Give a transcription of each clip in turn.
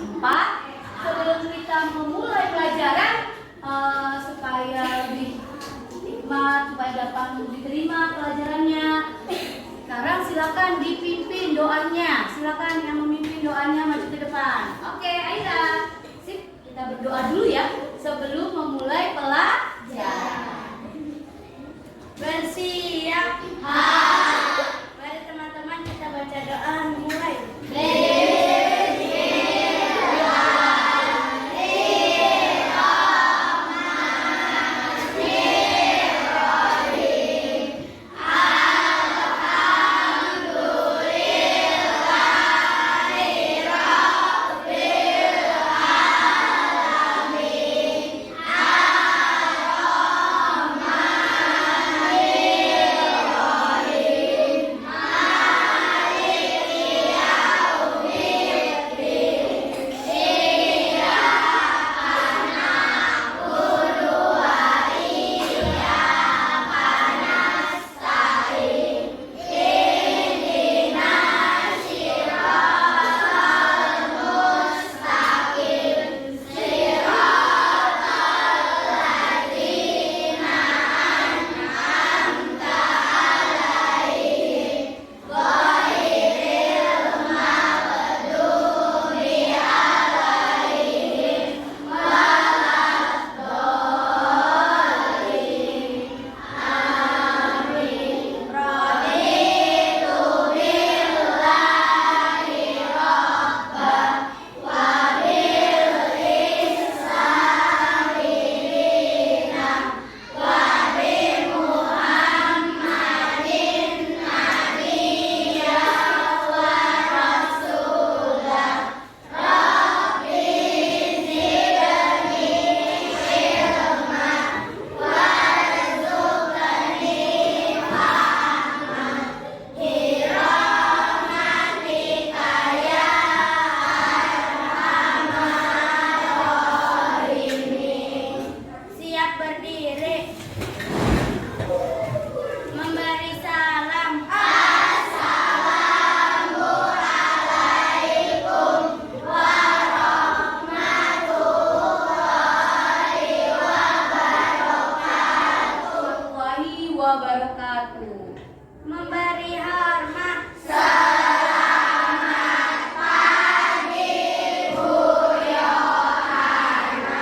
4. Sebelum kita memulai pelajaran, supaya lebih nikmat, supaya dapat diterima pelajarannya, sekarang silakan dipimpin doanya. Silakan yang memimpin doanya maju ke depan. Oke, Aira. Sip, kita berdoa dulu ya sebelum memulai pelajaran. Bersiap. Mari teman-teman kita baca doa mulai. Memberi hormat. Selamat pagi, Bu Yohana.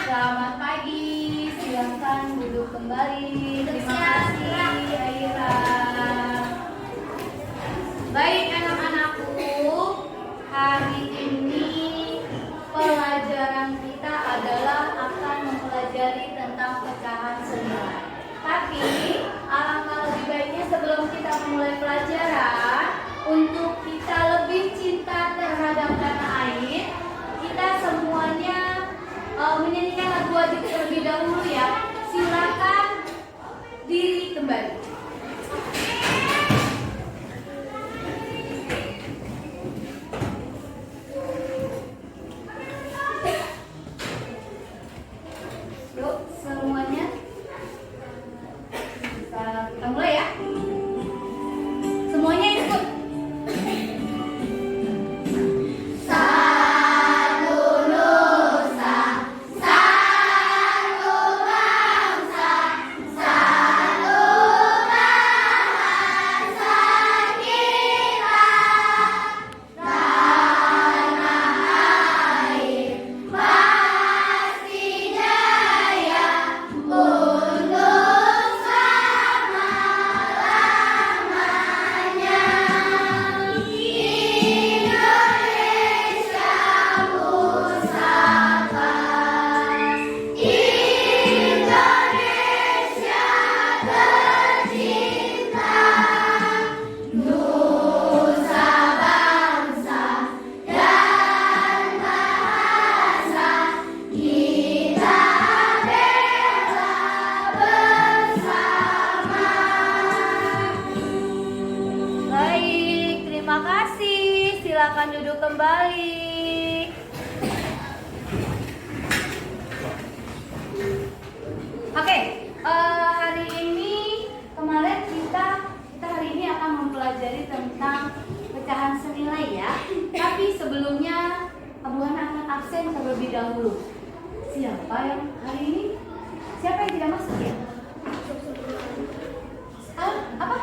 Selamat pagi, silakan duduk kembali. Terima kasih, Aira. Baik anak-anakku, hari ini pelajaran kita adalah akan mempelajari tentang pecahan senilai. Tapi alangkah lebih baiknya sebelum kita memulai pelajaran, untuk kita lebih cinta terhadap tanah air, kita semuanya menyanyikan lagu wajib terlebih dahulu ya. Silakan diri kembali. Yuk semuanya. Kita mulai ya. Semuanya ikut. Satu nusa, satu bangsa, satu bahasa kita. Tanah air pasti jaya untuk selama-lamanya. Indonesia pusaka, Indonesia tercinta, nusa bangsa dan bahasa kita bela bersama. Baik, terima kasih. Silakan duduk kembali. Oke, hari ini kemarin kita hari ini akan mempelajari tentang pecahan senilai ya. Tapi sebelumnya terlebih dahulu. Siapa yang hari ini? Siapa yang tidak masuk ya? Apa?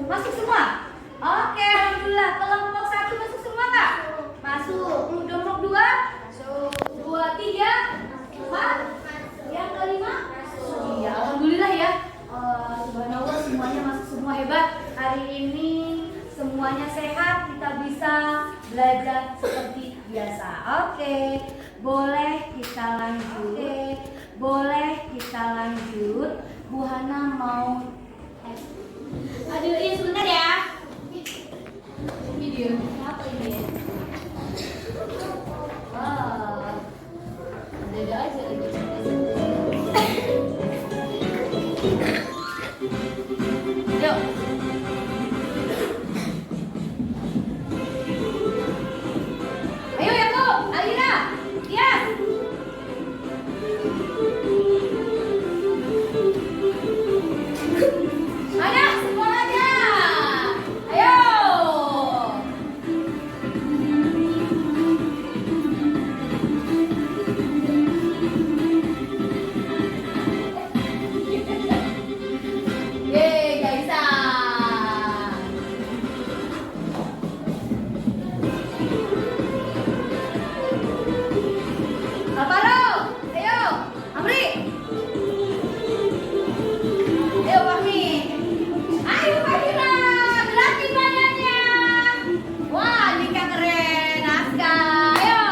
Masuk semua? Oke, alhamdulillah. Kelompok 1 masuk semua nggak? Masuk. Kelompok 2? Masuk. 2, 3, 4. Yang kelima? Iya, alhamdulillah ya. Subhanallah, semuanya masuk semua, hebat. Hari ini semuanya sehat, kita bisa belajar seperti biasa. Oke, boleh kita lanjut. Bu Hana mau aduh, ini sebentar ya. Video apa ini? Wah, ada aja lagi. Yuk. Ayo ya Bu, Alina. Ya. Mana semuanya? Ayo. Yeay, gak bisa. Alvaro, ayo, Amri. Ayo Fahmi. Ayo Fahira, gerakin badannya. Wah, Nika keren. Aska, ayo.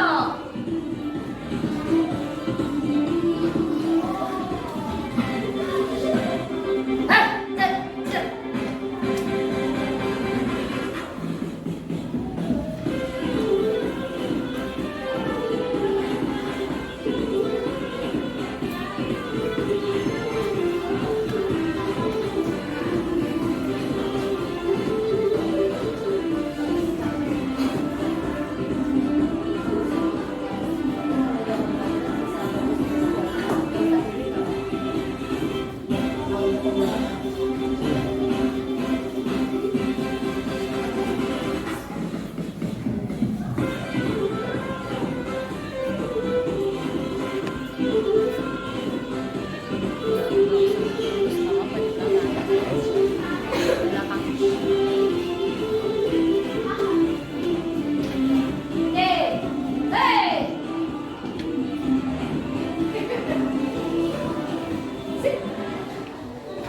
Cet.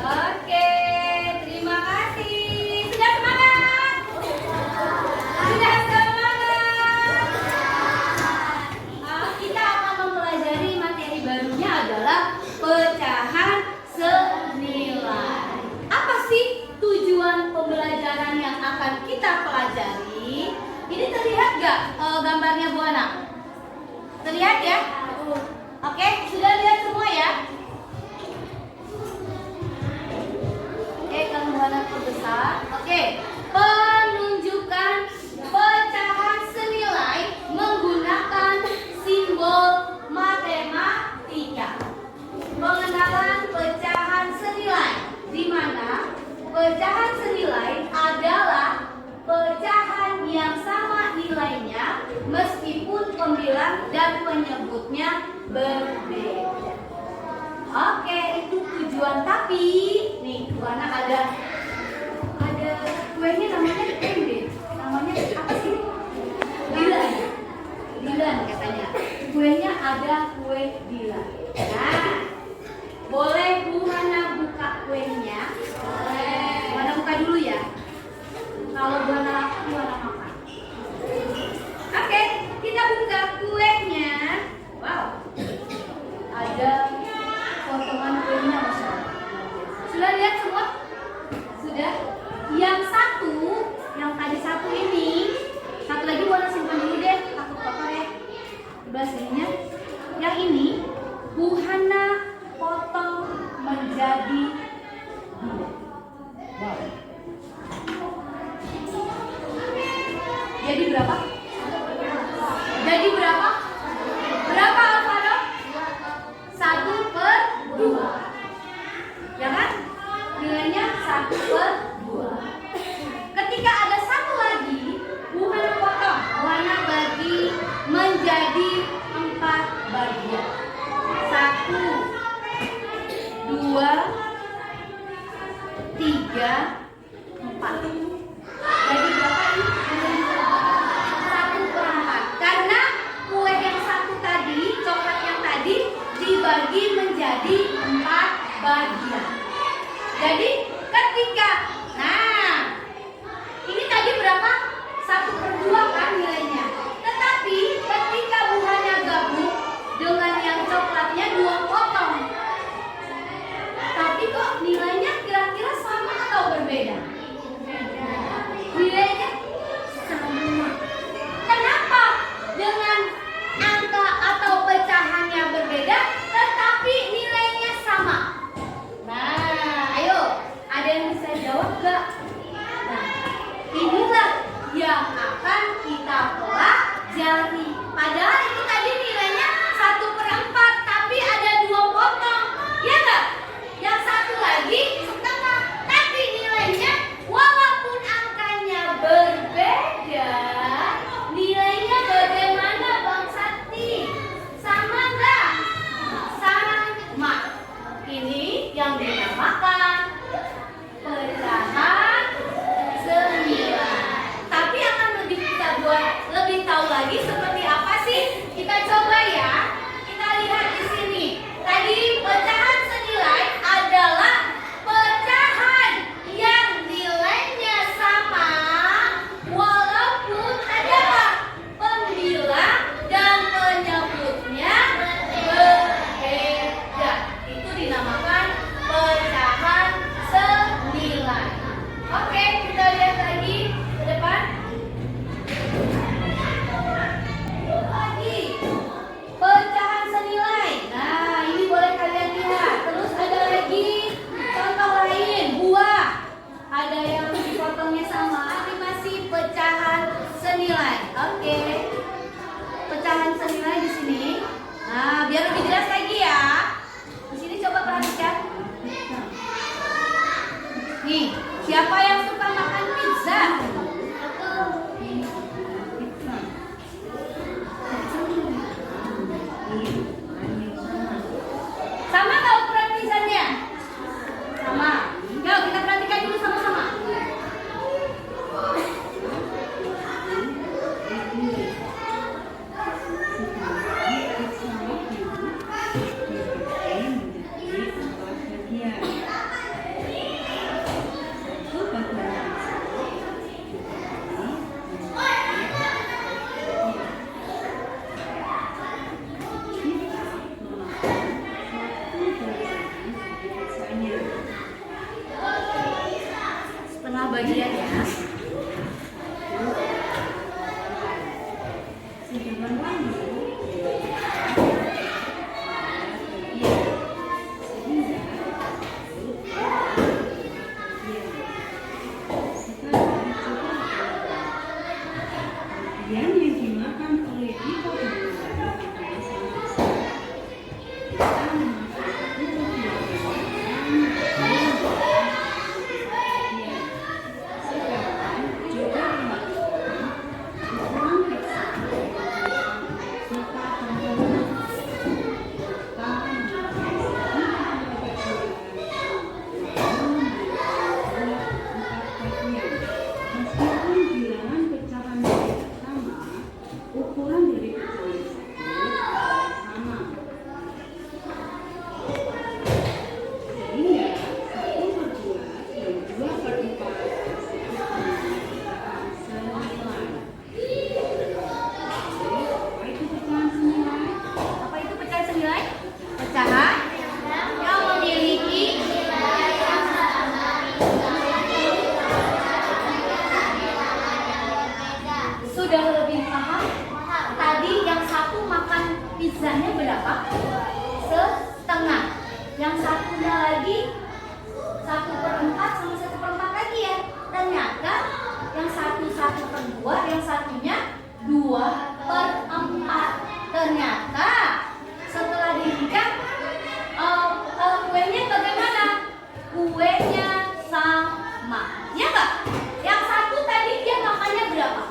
Oke, terima kasih. Sudah semangat? Sudah semangat? Kita akan mempelajari materi barunya adalah pecahan senilai. Apa sih tujuan pembelajaran yang akan kita pelajari? Ini terlihat nggak gambarnya Bu Ana? Terlihat ya? Oke, sudah lihat semua ya? Oke, kalau Bu Hana perbesar. Oke, penunjukan pecahan senilai menggunakan simbol matematika. Pengenalan pecahan senilai, di mana pecahan senilai adalah pecahan yang sama nilainya meskipun pembilang dan penyebutnya berbeda. Oke, itu tujuan. Tapi nih, warna ada kuenya namanya namanya apa sih? Dilan katanya. Kuenya ada kue Dilan. Nah, boleh Bu Hana buka kuenya? Boleh. Bu Hana buka dulu ya. Kalau Bu Hana makan. Oke, kita buka kuenya. Wow, ada potongan kuenya, Masya Allah. Sudah lihat semua? Sudah? Yang satu, yang tadi satu ini, satu lagi Bu Hana simpan dulu deh, takut kotor ya. Sebelah sininya. Yang ini Bu Hana potong menjadi dua. Wow. Jadi berapa? Jadi berapa? Berapa Alvaro? 1/2. Ya kan? Nilainya 1/2. Ketika ada satu lagi, Bu Hana potong. Bu Hana bagi menjadi 4 Padahal itu tadi nilainya 1/4, tapi ada 2 potong. Ya nggak? Yang satu lagi setengah, tapi nilainya walaupun angkanya berbeda, nilainya bagaimana Bang Sakti? Sama nggak? Sama. Ini yang dinamakan pecahan senilai. Tapi akan kita buat lebih tahu lagi seperti apa sih? Kita coba ya. Kita lihat di sini. Tadi pecahan senilai adalah pecahan yang nilainya sama walaupun ada apa? Pembilang dan penyebutnya berbeda. Itu dinamakan pecahan senilai. Oke, kita lihat lagi ke depan. Lagi pecahan senilai. Nah, ini boleh kalian lihat. Terus ada lagi contoh lain, buah. Ada yang dipotongnya sama, tapi masih pecahan senilai. Oke. Pecahan senilai di sini. Nah, biar lebih jelas lagi ya. Di sini coba perhatikan. Nih, siapa yang suka makan pizza? Sama nggak ukuran pizzanya? Sama. Yuk kita perhatikan dulu sama-sama. Setengah bagian ya. Yang dimakan oleh kita pizzanya berapa? Setengah. Yang satunya lagi 1/4 sama 1/4 lagi ya. Ternyata yang satu 1/2, yang satunya 2/4. Ternyata setelah dihitung kuenya bagaimana? Kuenya sama. Ya nggak? Yang satu tadi dia makannya berapa?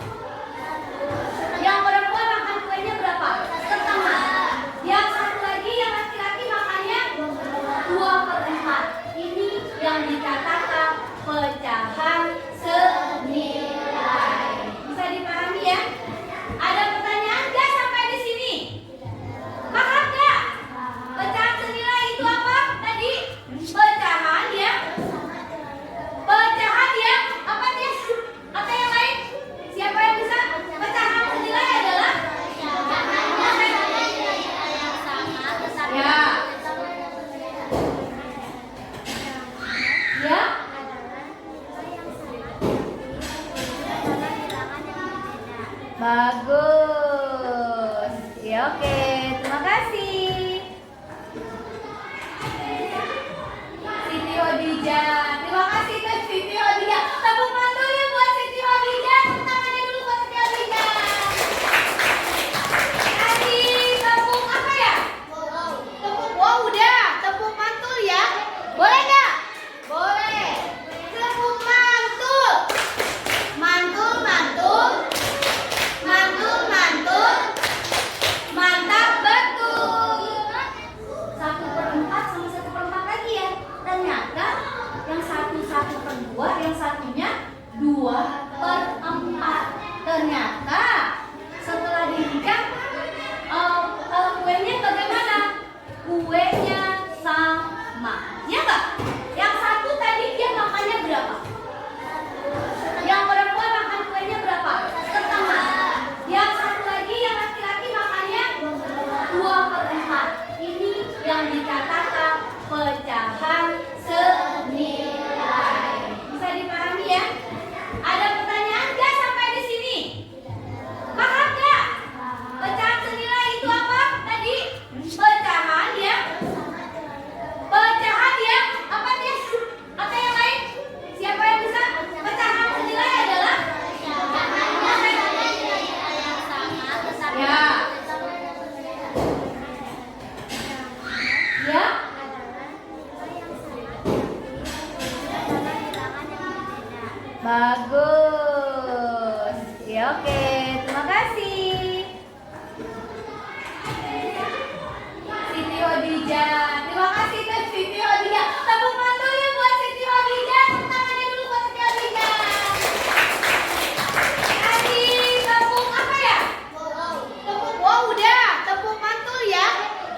Yang perempuan makan kuenya berapa? Setengah. Yang satu lagi yang laki-laki makannya 2/4. Ini yang dikatakan pecahan senilai. Bisa dipahami ya? Ada pertanyaan nggak sampai di sini? Paham nggak? Pecahan senilai itu apa tadi? Pecahan ya? Pecahan ya? Apa dia? Atau yang lain? Siapa yang bisa? Pecahan senilai adalah ya. Ya? Bagus. Ya oke, terima kasih. Siti Hodija. Terima kasih ke Siti Hodija. Tepuk tangan dulu buat Siti Hodija. Tepuk tangannya dulu buat Siti Hodija.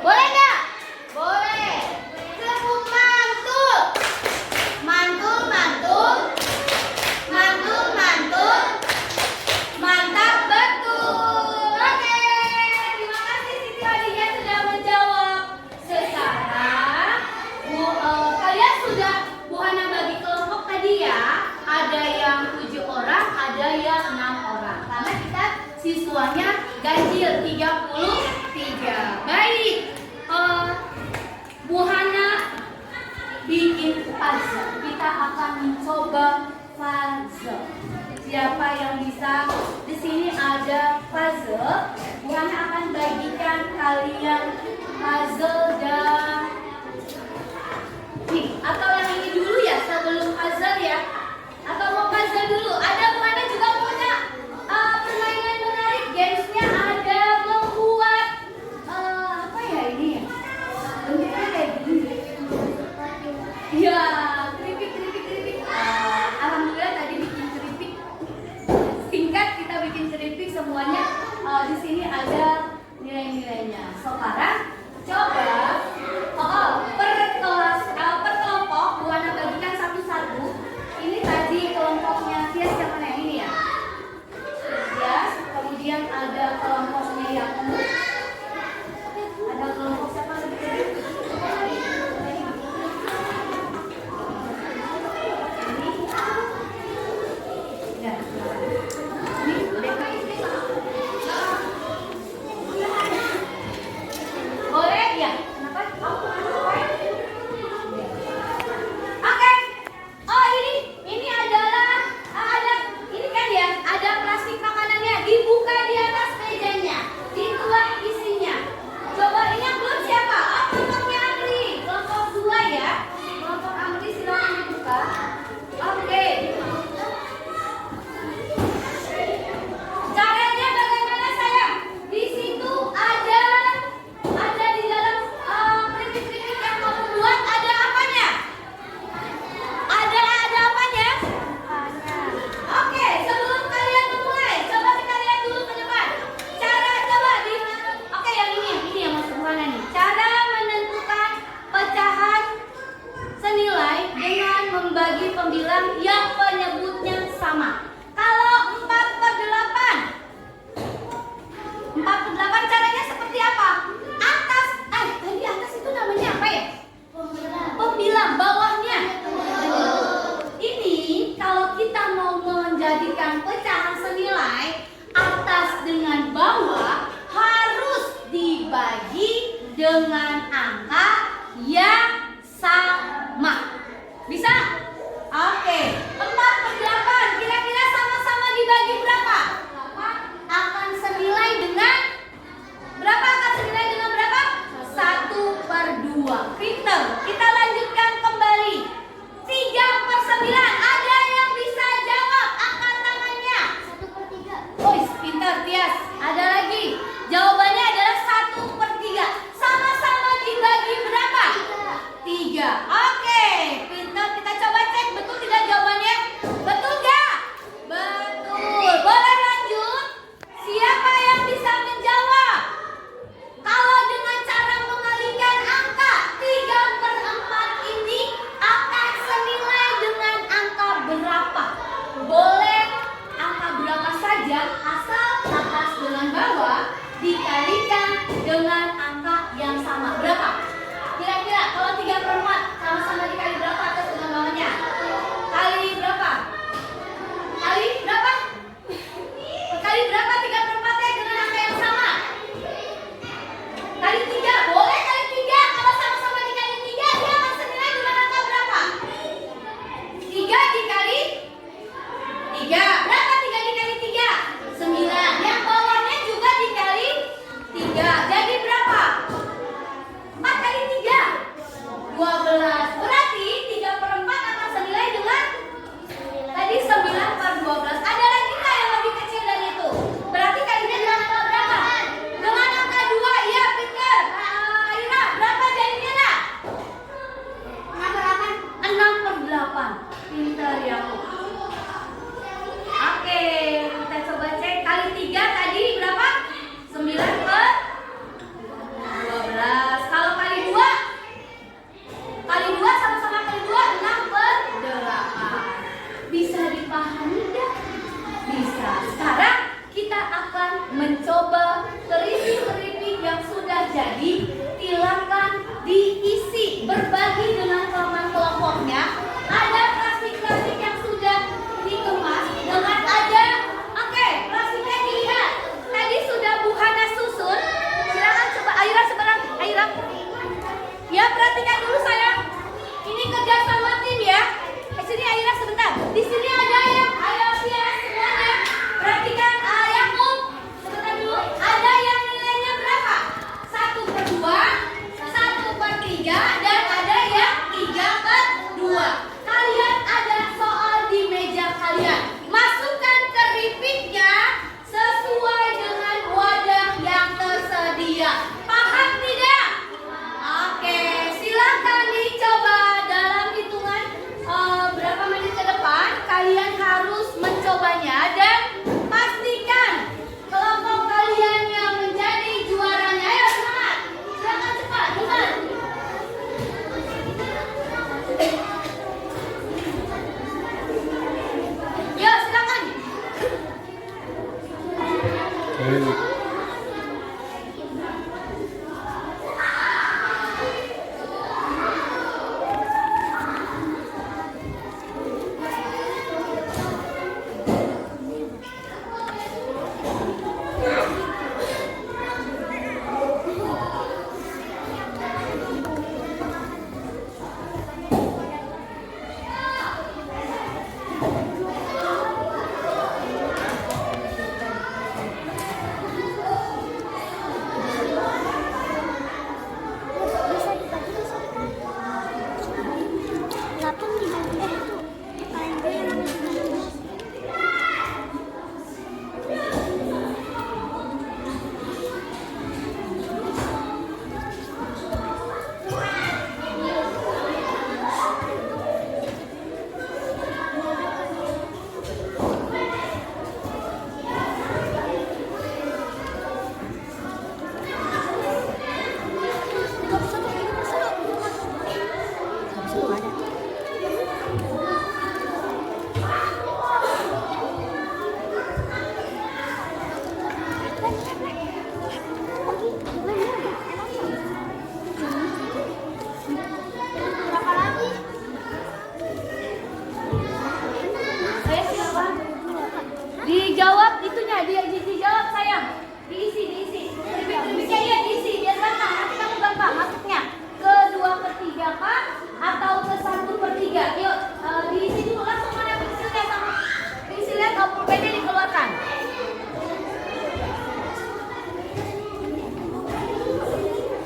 Boleh nggak? Boleh. Tepuk mantul. Mantul, mantul. Mantul, mantul. Mantap, betul. Oke. Terima kasih Siti Hadiah sudah menjawab. Sekarang kalian sudah Bu Hana bagi kelompok tadi ya. Ada yang 7 orang, ada yang 6 orang. Karena kita siswanya ganjil 33. Baik. Bu Hana bikin puzzle. Kita akan mencoba puzzle. Siapa yang bisa? Di sini ada puzzle. Bu Hana akan bagikan kalian puzzle dan nih, atau yang ini dulu ya sebelum puzzle ya. Atau mau puzzle dulu? Ada Bu Hana juga punya permainan menarik. Gamesnya ada membuat apa ya ini ya? Bentuknya kayak gini. Ya, keripik. Alhamdulillah tadi bikin keripik. Singkat kita bikin keripik semuanya. Di sini ada nilai-nilainya. Sekarang coba per kelompok Bu Hana bagikan satu-satu. Ini tadi kelompoknya Tias yang mana ini ya? Tias, kemudian ada kelompoknya Yakub. Ada kelompok siapa lagi tadi? Ya, ini boleh kan? Boleh ya? Kenapa? Oke. Oh ini adalah ada ini kan ya, ada plastik makanannya. Dibuka di atas mejanya, dituang isinya. Coba ini yang belum siapa? Oh, kelompoknya Amri, kelompok 2 ya. Kelompok Amri silakan dibuka. Oke. Caranya bagaimana sayang? Di situ ada di dalam keripik-keripik yang kamu buat ada apanya? Ada apanya? Oke, sebelum kalian memulai, coba kita lihat dulu ke depan. Oke, yang ini yang masuk mana nih? Cara menentukan pecahan senilai dengan membagi pembilang yang penyebutnya sama. Kalau 4/8 caranya seperti apa? Tadi atas itu namanya apa ya? Pembilang. Bawahnya. Ini kalau kita mau menjadikan pecahan senilai atas dengan bawah harus dibagi dengan angka yang sama. Bisa? Oke. 4/8 kira-kira sama-sama dibagi berapa? Akan senilai dengan berapa? 1/2. Pinter. Kita lanjutkan kembali. 3/9. Ada yang bisa jawab? Angkat tangannya. 1/3. Oh, pinter Tias. Ada lagi. Jawabannya adalah 1/3. Sama-sama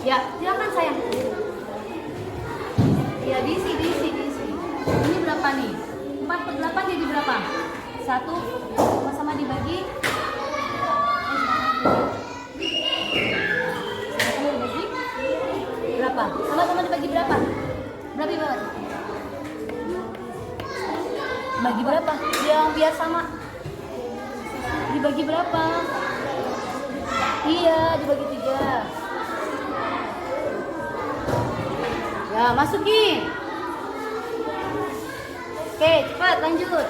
Ya, silakan sayang. Ya, diisi. Ini berapa nih? 4/8 jadi berapa? 1 sama-sama dibagi. Sama-sama dibagi berapa? Sama-sama dibagi berapa? Berapa banget? Bagi berapa? Biar sama. Dibagi berapa? Iya, dibagi 3. Ya, masukin. Oke, cepat lanjut.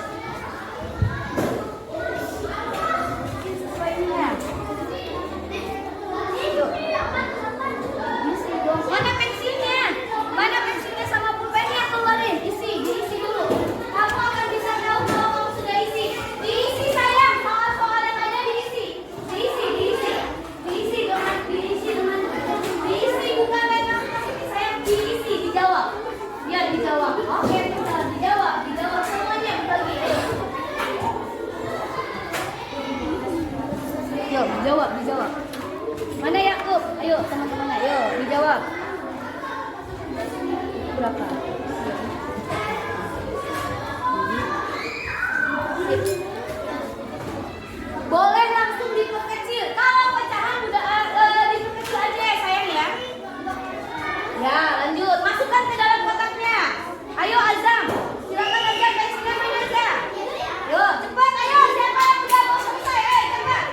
Sesuainya. Yuk. Isi dong. Mana pensilnya? Mana pensilnya sama pulpennya? Keluarin. Diisi dulu. Kamu akan bisa tahu kalau kamu sudah isi. Diisi sayang. Soal-soal yang ada diisi. Diisi dengan. Diisi bukan memang sayang. Diisi, dijawab. Ya, dijawab. Oke, benar. Dijawab semuanya dibagi. Ayo. Yuk, dijawab. Mana Yakub? Ayo, teman-teman, ayo dijawab. Berapa? Boleh langsung diperkecil. Kalau pecahan udah diperkecil aja ya sayang ya. Ya, lanjut. Masukkan ke dalam kotaknya. Ayo Azam. Silakan Azam, pensilnya mana aja. Yuk, cepat ayo. Siapa yang udah mau selesai? Cepat.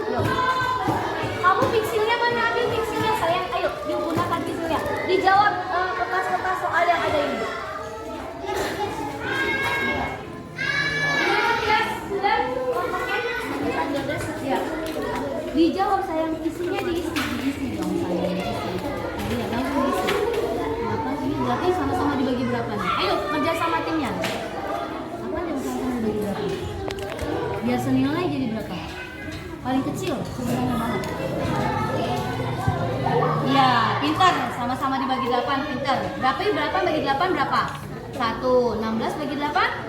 Yuk. Kamu pensilnya mana? Ambil pensilnya sayang. Ayo, digunakan pensilnya. Dijawab kertas-kertas soal yang ada ini. Ya. Dijawab sayang, isinya diisi dong sayang. Iya, langsung diisi. Maka ini berarti sama-sama dibagi berapa nih? Ayo kerja sama timnya. Apa yang sama-sama dibagi berapa? Biar senilai jadi berapa? Paling kecil sebenarnya banget. Iya, pintar. Sama-sama dibagi 8, pintar. Berapa bagi 8 berapa? 1, 16 bagi 8?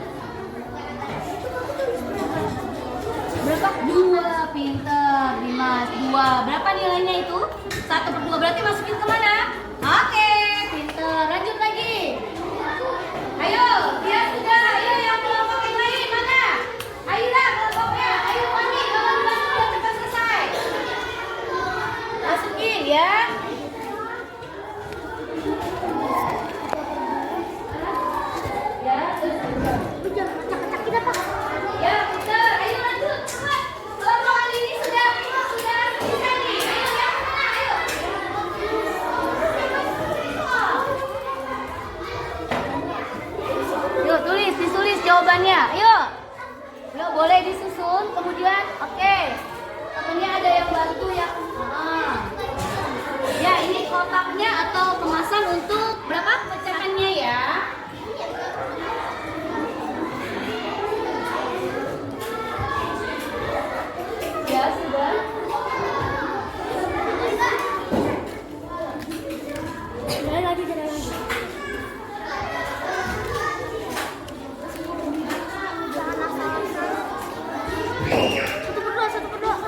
Berapa? 2, pinter. 5, 2. Berapa nilainya itu? 1/2. Berarti masukin ke mana? Oke, pinter. Lanjut lagi. Ayo, dia sudah. Ayo yang kelompok yang lain mana? Ayolah kelompoknya. Ayo Fani, kalau dibantu udah cepat selesai. Masukin ya. Ya, udah kacak-kacak kita Pak. Ya, pinter. Ayo lanjut, cepat. Kelompok kali ini sudah bisa nih. Ayo yang mana? Ayo. Yuk, ditulis jawabannya. Ayo. Yuk, boleh disusun. Kemudian, oke. Temennya ada yang bantu ya. Ya, ini kotaknya atau kemasan untuk berapa pecahannya ya? Ya, sudah. Jalan lagi. Satu berdua.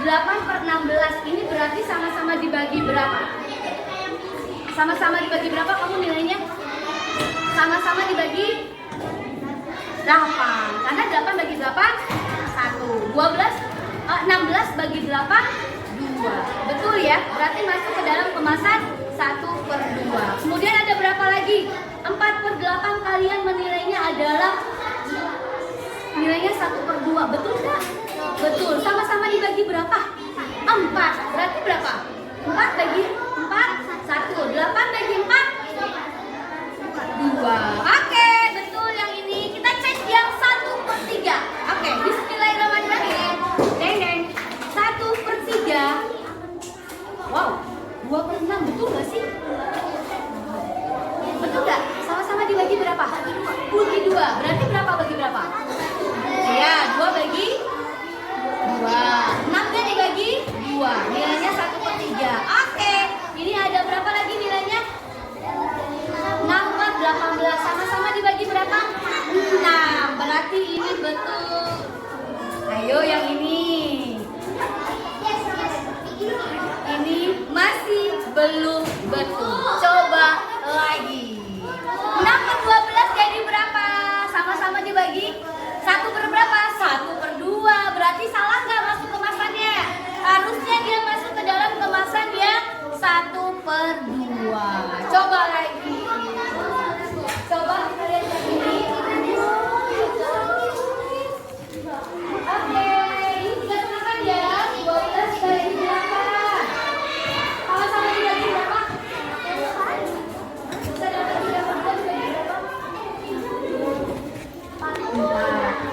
8/16. Ini berarti sama-sama dibagi berapa? Sama-sama dibagi berapa kamu nilainya? Sama-sama dibagi 8. Karena 8 bagi 8 1. 16 bagi 8 2. Betul ya? Berarti masuk ke dalam kemasan 1/2. Kemudian ada berapa lagi? 4/8 kalian menilainya adalah nilainya 1/2. Betul nggak? Betul. Sama-sama dibagi berapa? 4. Berarti berapa? 4 bagi 4 1. 8 bagi 4 2. Oke, betul yang ini. Kita cek yang 1/3. Oke, bismillahirrahmanirrahim. Neng. 1/3. Wow, 2/6. Betul nggak sih? Betul nggak? Sama-sama dibagi berapa? Bagi 2. Berarti berapa bagi berapa? Ya, 2 bagi 2. 6 kan dibagi 2. Nilainya 1/3. Oke, ini ada berapa lagi nilainya? 6/18. Sama-sama dibagi berapa? 6. Berarti ini betul. Ayo yang ini. Ini masih belum betul. Coba lagi. 6/12 jadi berapa? Sama-sama dibagi 1/berapa? 1/2. Berarti salah nggak masuk kemasannya? Harusnya dia masuk ke dalam kemasan yang 1/2. Coba lagi. Coba kalian lihat ini. Oke, ini juga teman ya. 12 bagi berapa? Sama-sama dibagi berapa? Bisa dapat 3/2 dibagi berapa?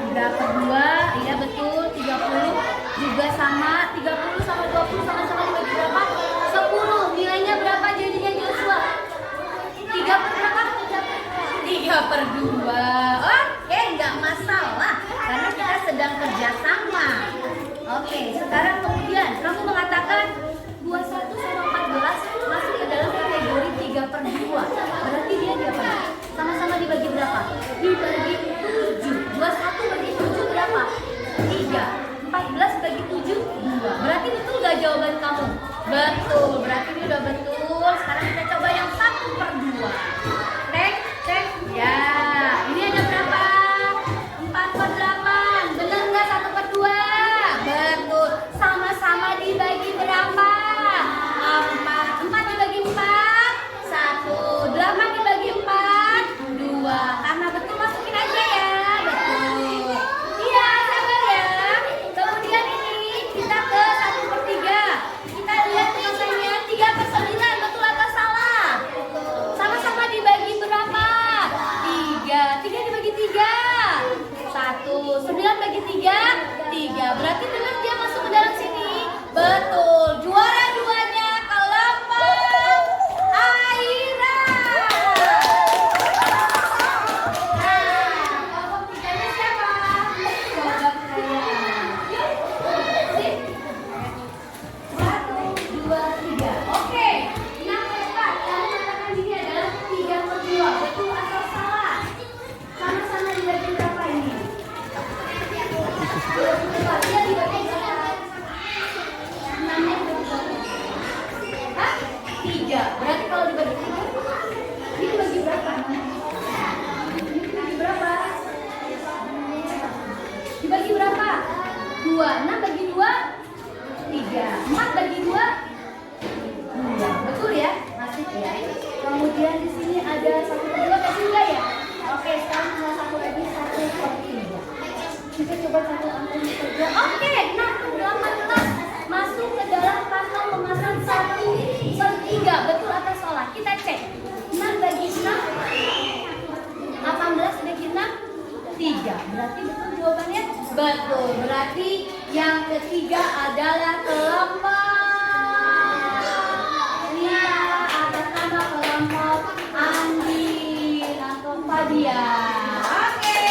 3/2, iya betul. 30 juga sama. 30 sama 20 sama-sama dibagi berapa? 10. Nilainya berapa jadinya Joshua? 3/berapa? 3/2. Oke, nggak masalah karena kita sedang kerjasama. Oke, sekarang kemudian kamu mengatakan 21 sama 14 masuk ke dalam kategori 3/2. Berarti dia apa? Sama-sama dibagi berapa? Dibagi 7. 21 bagi 7 berapa? 3. 14 bagi 7 2. Berarti betul nggak jawaban kamu? Betul. Berarti ini udah betul. Sekarang kita coba yang 1/2. Cek. Ya, ini ada berapa? 4/8. Benar nggak 1/2? Betul. Sama-sama dibagi berapa? 4. 4 dibagi 4 1. 8 dibagi 4 2. Karena betul masukin aja ya. Betul. Iya, sabar ya. Kemudian ini kita ke 1/3. Kita lihat kemasannya 3/9. Betul atau salah? Sama-sama dibagi berapa? 3. 3 dibagi 3 1. 9 bagi 3 3. Berarti benar dia masuk ke dalam sini. Betul. Juara duanya kelompok Aira. Kelompok tiganya siapa? Coba kalian. Yuk. Sip. 1, 2, 3. Oke. Yang keempat, kamu katakan ini adalah 3/2. Betul atau salah? Sama-sama dibagi berapa ini? Dia dibagi berapa? 6-nya berapa? Hah? 3. Berarti kalau dibagi 3, ini dibagi berapa? Ini dibagi berapa? Dibagi berapa? 2. 6 bagi 2 3. 4 bagi 2 2. Betul ya? Masih ya. Kemudian di sini ada 1/2 kasih enggak ya? Oke, sekarang tinggal satu lagi 1/3. Kita coba satu angkanya saja. Oke, 6/18 masuk ke dalam kantong kemasan 1/3. Betul atau salah? Kita cek. 6 bagi 6 18 bagi 6 3. Berarti betul jawabannya? Betul. Berarti yang ketiga adalah kelompok atas nama kelompok Andi atau Fadia. Oke,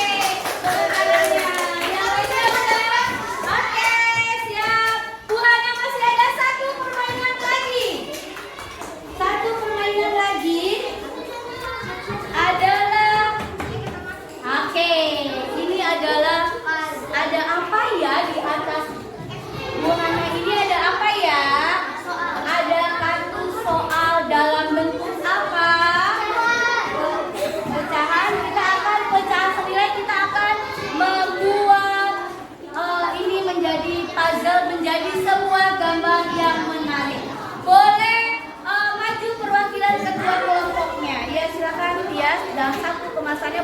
sekarangnya yang lainnya udah. Oke, siap. Buahnya masih ada 1 permainan lagi. 1 permainan lagi adalah ini adalah ada apa ya di atas buahnya ini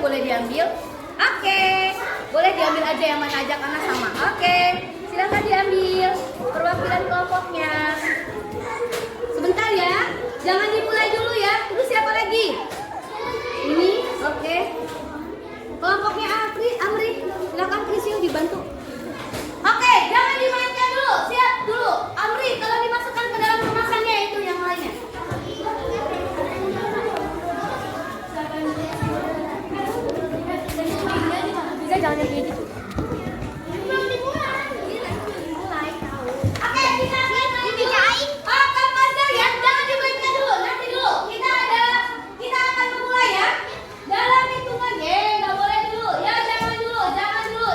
boleh diambil. Oke, boleh diambil aja yang mana aja karena sama. Oke, silakan diambil perwakilan kelompoknya. Sebentar ya, jangan dimulai dulu ya. Terus siapa lagi? Ini, oke. Kelompoknya Amri, silakan Krisil dibantu. Oke, jangan dimainkan dulu, siap dulu. Amri, kalau dimasukkan ke dalam kemasannya itu yang lainnya. Bisa jangan kayak gitu. Belum dimulai. Oke, kita dibicain. Oh, kapan ya? Jangan dimainkan dulu, nanti dulu. Kita akan memulai ya. Dalam hitungan nggak boleh dulu. Ya, jangan dulu.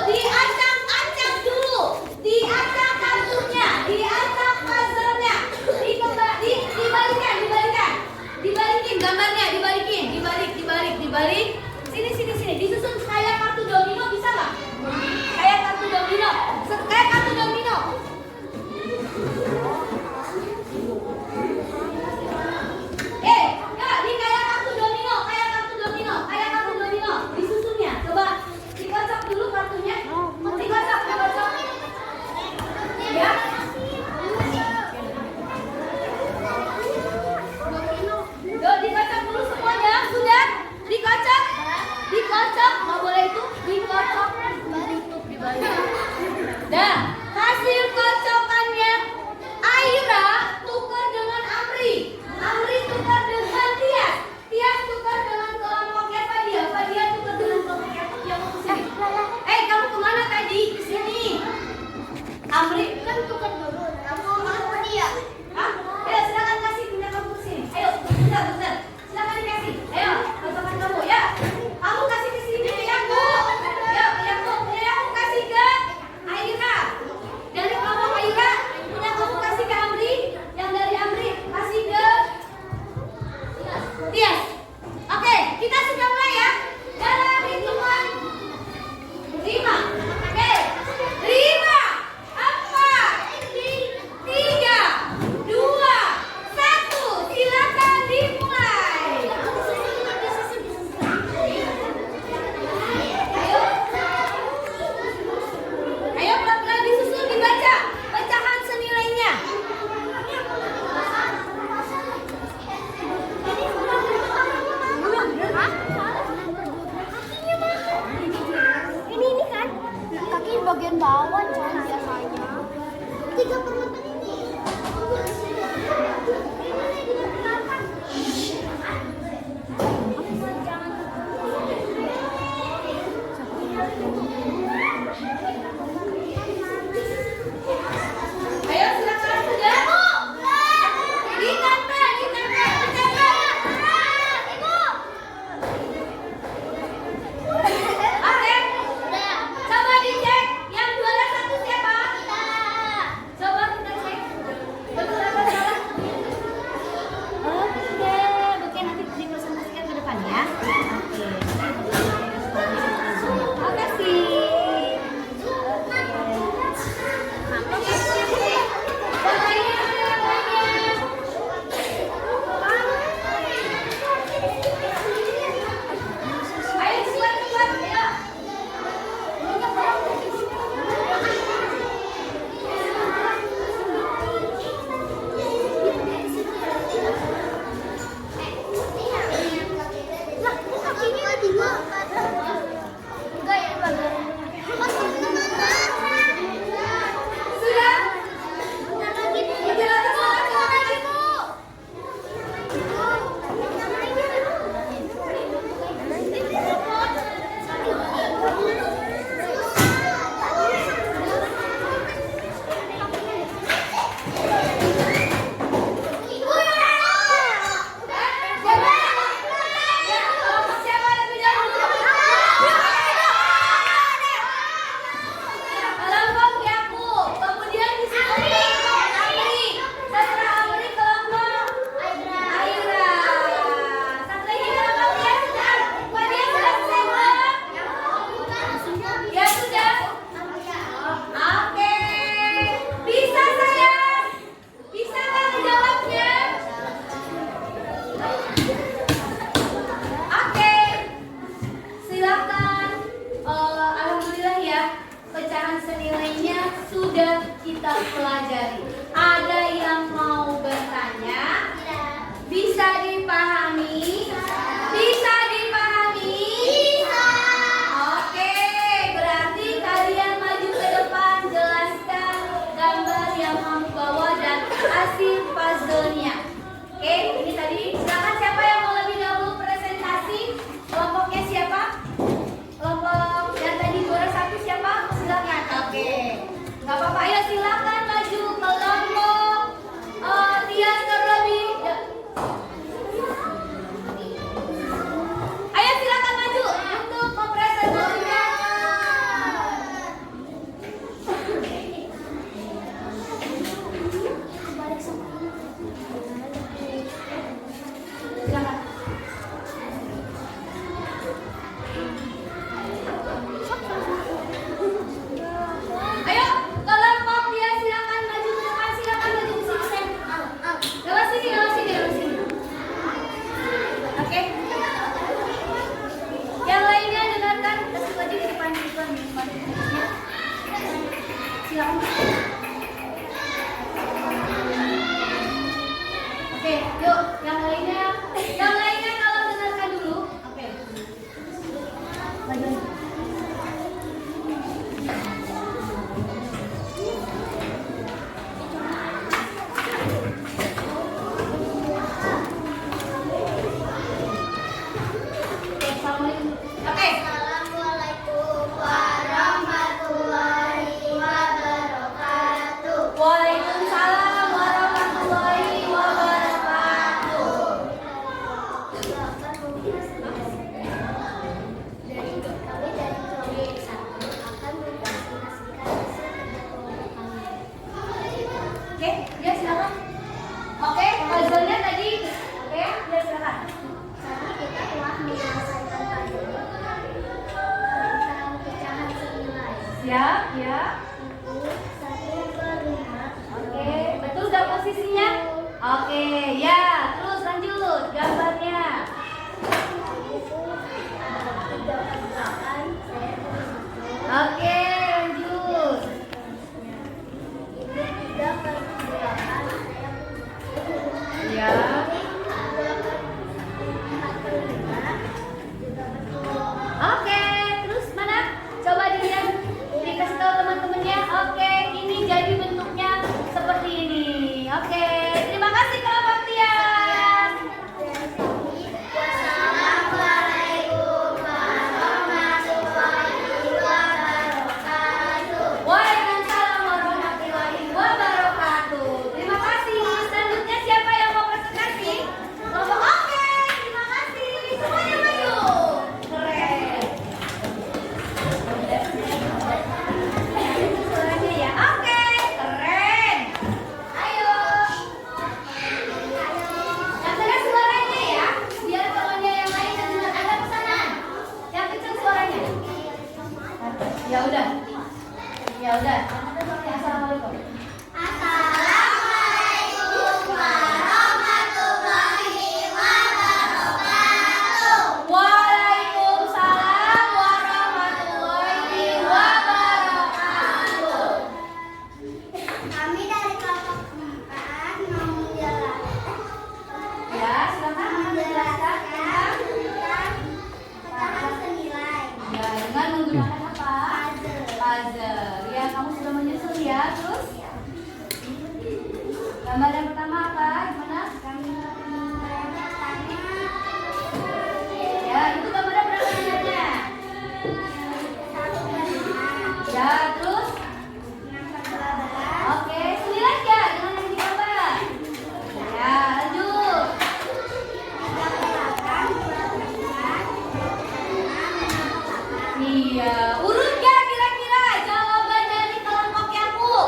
Diacak-acak dulu. Diacak kartunya, diacak puzzle-nya. Dibalikin gambarnya, dibalik. Sini. Disusun kayak kartu domino, bisa nggak? Kayak kartu domino. Kayak kartu domino. Disusunnya. Coba dikocok dulu kartunya. Dikocok. Ya. Dikocok dulu semuanya. Sudah? Dikocok. Nggak boleh itu. Dikocok. Dibalik. Dah. Hasil kocokannya Aira tukar dengan Amri tukar dengan Tias tukar dengan kelompoknya Fadia tukar dengan kelompoknya yang mau kesini. Kamu kemana tadi? Kesini. Amri kan tukar dulu. Kamu mau dia? Hah? Ya silakan kasih pindah kamu kesini. Ayo, bentar. Silakan dikasih. Ayo, kocokan kamu ya. Kamu kasih ke sini ya, Bu. Ya, punya aku kasih ke Aira. Dari kelompok Aira, punya kamu kasih ke Amri. Yang dari Amri kasih ke Tias. Oke, kita sudah mulai ya. Dalam hitungan 5. Oke. 5, 4, 3, 2, 1. Silakan dimulai. Ayo pelan-pelan disusun, dibaca pecahan senilainya. Ini kan kaki bagian bawah jangan biasanya. 3 penonton ini. Ayo silakan sudah. Ditempel. Oke. Coba dicek yang juara 1 siapa? Coba pecahan senilainya sudah kita pelajari. Ada yang mau bertanya? Bisa dipahami? Bisa dipahami? Bisa. Oke, berarti kalian maju ke depan, jelaskan gambar yang kamu bawa dan hasil puzzle-nya. Oke, ini tadi silakan siapa yang mau lebih dahulu presentasi? Kelompoknya siapa? Kelompok yang tadi juara 1 siapa? Silakan. Oke. Gak apa-apa, ayo silakan maju kelompok Tias terlebih. Ayo silakan maju untuk mempresentasikan. Silakan. Ayo, kelompok dia silakan maju ke depan, silakan maju ke sini. Lewat sini, lewat sini, lewat sini. Oke. Yang lainnya dengarkan, kasih lagi di depan, di depan, di depan. Ya. Silakan. Oke, yuk, yang lainnya kalau dengarkan dulu. Oke. Maju. Assalamualaikum warahmatullahi wabarakatuh. Waalaikumsalam warahmatullahi wabarakatuh. Dari kami dari proyek 1 akan mempresentasikan hasil kerja kelompok kami. Oke, ya silakan. Oke, puzzle-nya tadi. Oke, ya silakan. Tadi kita telah menyelesaikan puzzle tentang pecahan senilai Siap, ya. 1/5. Oke, betul gak posisinya? Oke, ya. Terus lanjut gambarnya. Oke, lanjut. Ya. Oke, terus mana? Coba dilihat, dikasih tahu teman-temannya. Oke, ini jadi bentuknya seperti ini. Oke, terima kasih kelompok Tias. Wassalamualaikum warahmatullahi wabarakatuh. Waalaikumsalam warahmatullahi wabarakatuh. Terima kasih. Selanjutnya siapa yang mau presentasi? Kelompok oke, terima kasih. Semuanya maju. Keren. Suaranya ya. Oke, keren. Ayo. Yang keras suaranya ya, biar kawannya yang lain yang dengar. Ada pesanan. Yang kecil suaranya. Ya udah. Ya udah. Assalamualaikum. Assalamualaikum warahmatullahi wabarakatuh. Waalaikumsalam warahmatullahi wabarakatuh. Kami dari kelompok 4 mau menjelaskan Ya, silakan menjelaskan tentang tentang pecahan senilai. ya dengan menggunakan apa? Puzzle. Puzzle. Ya, kamu sudah menyusun ya. Terus gambar yang pertama apa? Gimana? Ya, itu gambarnya berapa nomornya? Ya, terus oke, senilai ya dengan yang digambar. Ya, lanjut. Iya, urut gak kira-kira jawaban dari kelompok yang U?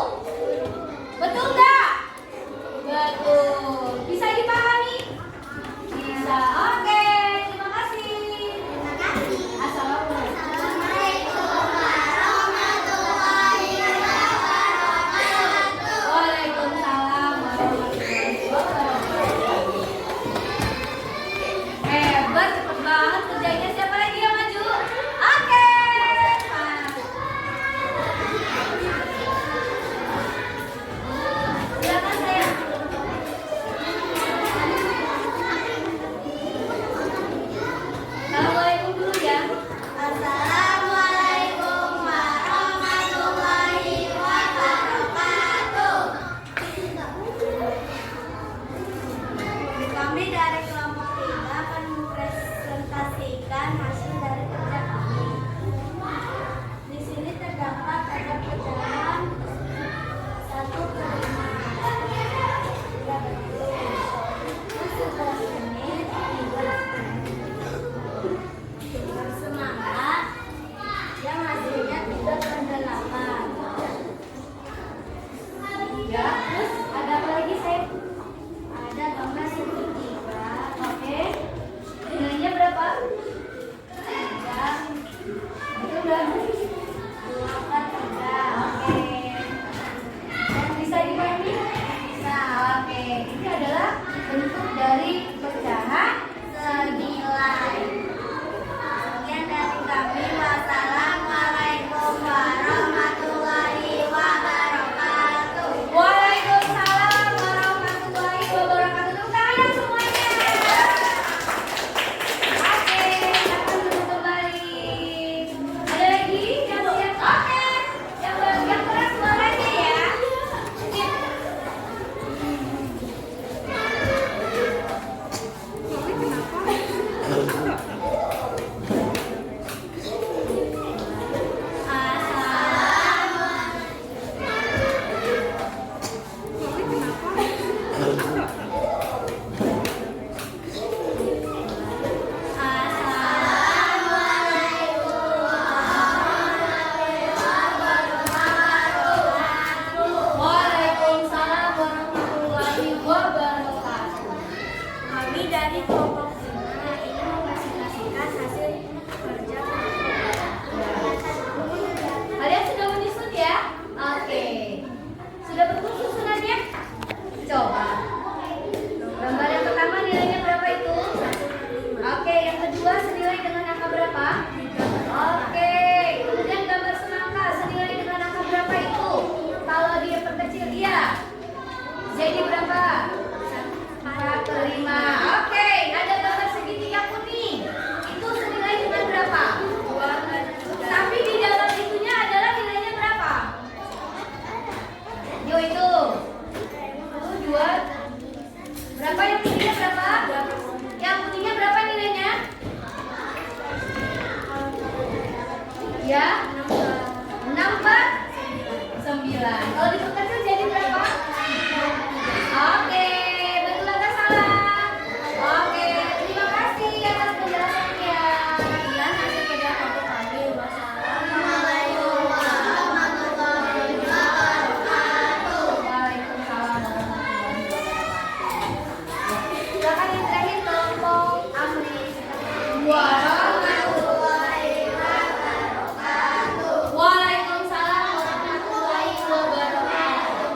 Nambah 9. Kalau diperkecil jadi berapa? Oke, betul atau salah? Oke, terima kasih atas penjelasannya. Dan hasil kerja kelompok kami. Wassalamualaikum warahmatullahi wabarakatuh. Waalaikumsalam warahmatullahi wabarakatuh. Silakan yang terakhir kelompok Amri. Warahmatullahi wabarakatuh. Waalaikumsalam warahmatullahi wabarakatuh.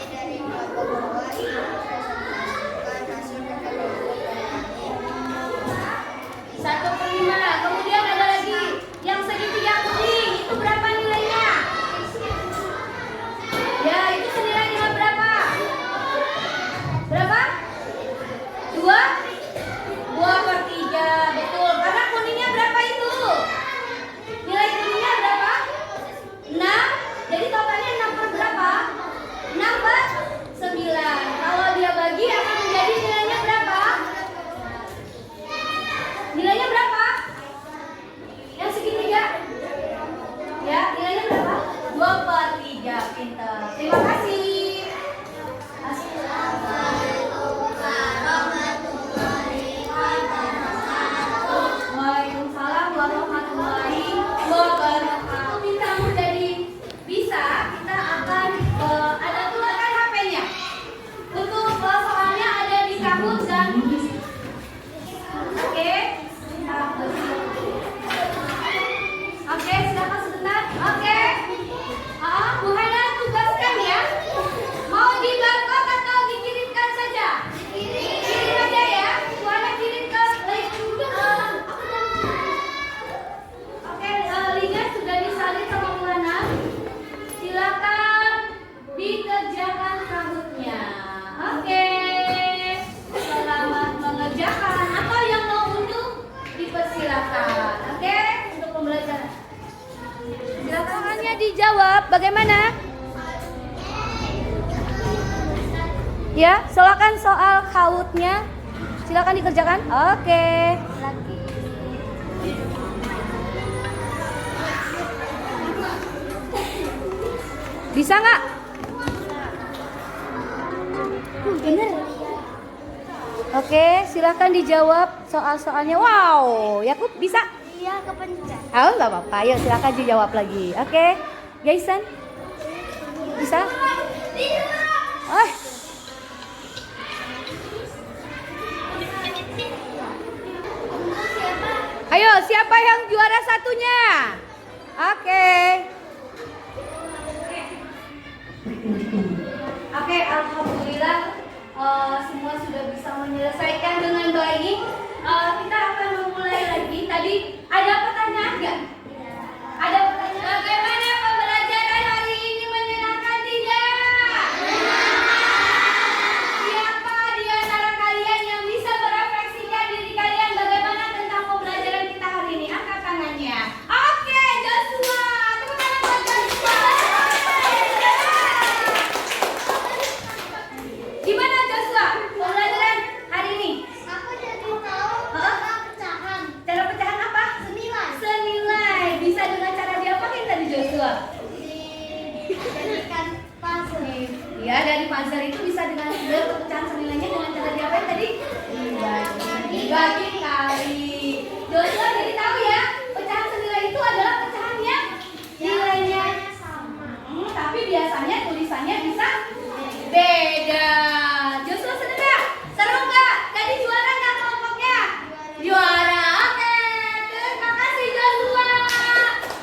Dari kelompok bawah ini presentasikan hasil kerja kelompok ini. 1/5. Kemudian ada lagi yang segitiga kuning. Itu berapa nilainya? Ya, itu senilai dengan berapa? Berapa? 2? 2/3. Betul. Karena kuningnya berapa itu? Nilai kuningnya berapa? 6. Jadi totalnya 6 per berapa? 6/9. Kalau dia bagi akan menjadi nilainya berapa? Nilainya berapa? Yang segitiga? Ya, nilainya berapa? 2/3. Pintar. Terima kasih. Waalaikumsalam warahmatullahi wabarakatuh. Pintar menjadi bisa, kita akan ada tuh kan HP-nya. Untuk soalnya ada di Kahoot dan Oke. Oke, silakan sebentar. Oke. Bu Hana tugaskan ya. Mau di barcode atau dikirimkan saja? Kirim aja ya. Bu Hana kirim ke link. Oke, linknya sudah disalin sama Bu Hana. Silakan dikerjakan Kahoot-nya. Oke. Selamat mengerjakan. Atau yang mau unduh dipersilakan. Oke, untuk pembelajaran. Silakannya dijawab. Bagaimana? Ya, silakan soal Kahoot-nya. Silakan dikerjakan. Oke. Bisa nggak? Bener. Oke, silakan dijawab soal-soalnya. Wow, Yakub bisa? Iya, kepencet. Oh, nggak apa-apa. Ayo silakan dijawab lagi. Oke, Jason bisa? Oh. Ayo, siapa yang juara satunya? Oke. Oke, alhamdulillah semua sudah bisa menyelesaikan dengan baik. Kita akan memulai lagi. Tadi ada pertanyaan nggak? Ada pertanyaan. Bagaimana pembelajaran hari ini, menyenangkan tidak? Siapa di antara kalian yang bisa merefleksikan diri kalian bagaimana tentang pembelajaran kita hari ini? Angkat tangannya. Oke, Joshua. Tepuk tangan buat Joshua. Gimana Joshua pembelajaran hari ini? Aku jadi tahu cara pecahan. Cara pecahan apa? Senilai. Senilai. Bisa dengan cara diapain tadi Joshua? Dijadikan puzzle. Ya, dari puzzle itu bisa dengan pecahan senilainya dengan cara diapain tadi? Dibagi kali. Joshua jadi tahu ya, pecahan senilai itu adalah pecahannya nilainya sama. tapi biasanya tulisannya bisa beda. Joshua seneng nggak? Seru nggak? Tadi juara nggak kelompoknya? Juara. Oke, terima kasih Joshua.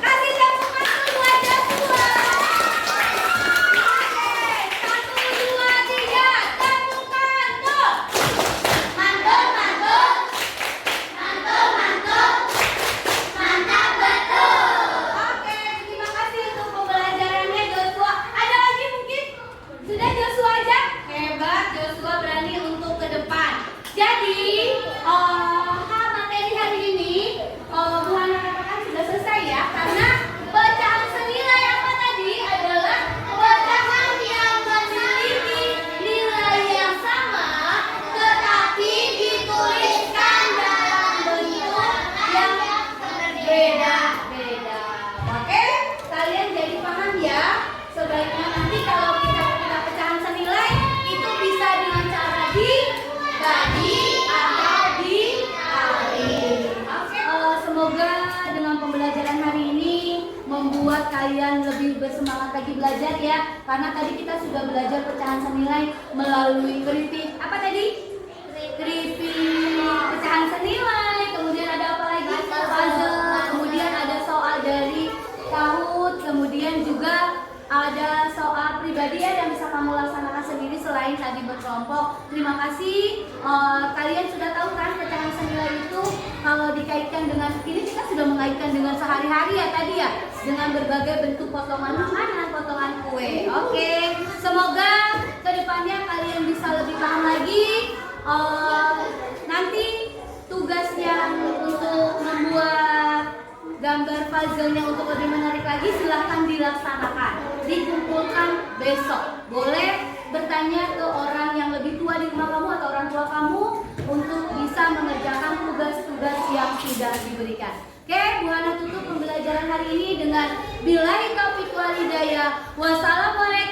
Kasih tepuk tangan buat Joshua. Oke, 1, 2, 3, tepukan tuh. Mantul, mantul. kalian lebih bersemangat lagi belajar ya. Karena tadi kita sudah belajar pecahan senilai melalui keripik. Apa tadi? Keripik, pecahan senilai. Kemudian ada apa lagi? Puzzle. Kemudian ada soal dari Kahoot. Kemudian juga ada soal pribadi ya yang bisa kamu laksanakan sendiri selain tadi berkelompok. Terima kasih. Kalian sudah tahu kan pecahan senilai itu kalau dikaitkan dengan ini, kita sudah mengaitkan dengan sehari-hari ya tadi ya, dengan berbagai bentuk potongan makanan, potongan kue. Oke, semoga kedepannya kalian bisa lebih paham lagi. Nanti tugasnya untuk membuat gambar puzzle-nya untuk lebih menarik lagi silahkan dilaksanakan, dikumpulkan besok. Boleh bertanya ke orang yang lebih tua di rumah kamu atau orang tua kamu untuk bisa mengerjakan tugas-tugas yang sudah diberikan. Oke, Bu Hana tutup pembelajaran hari ini dengan billahi taufiq wal hidayah. Wassalamualaikum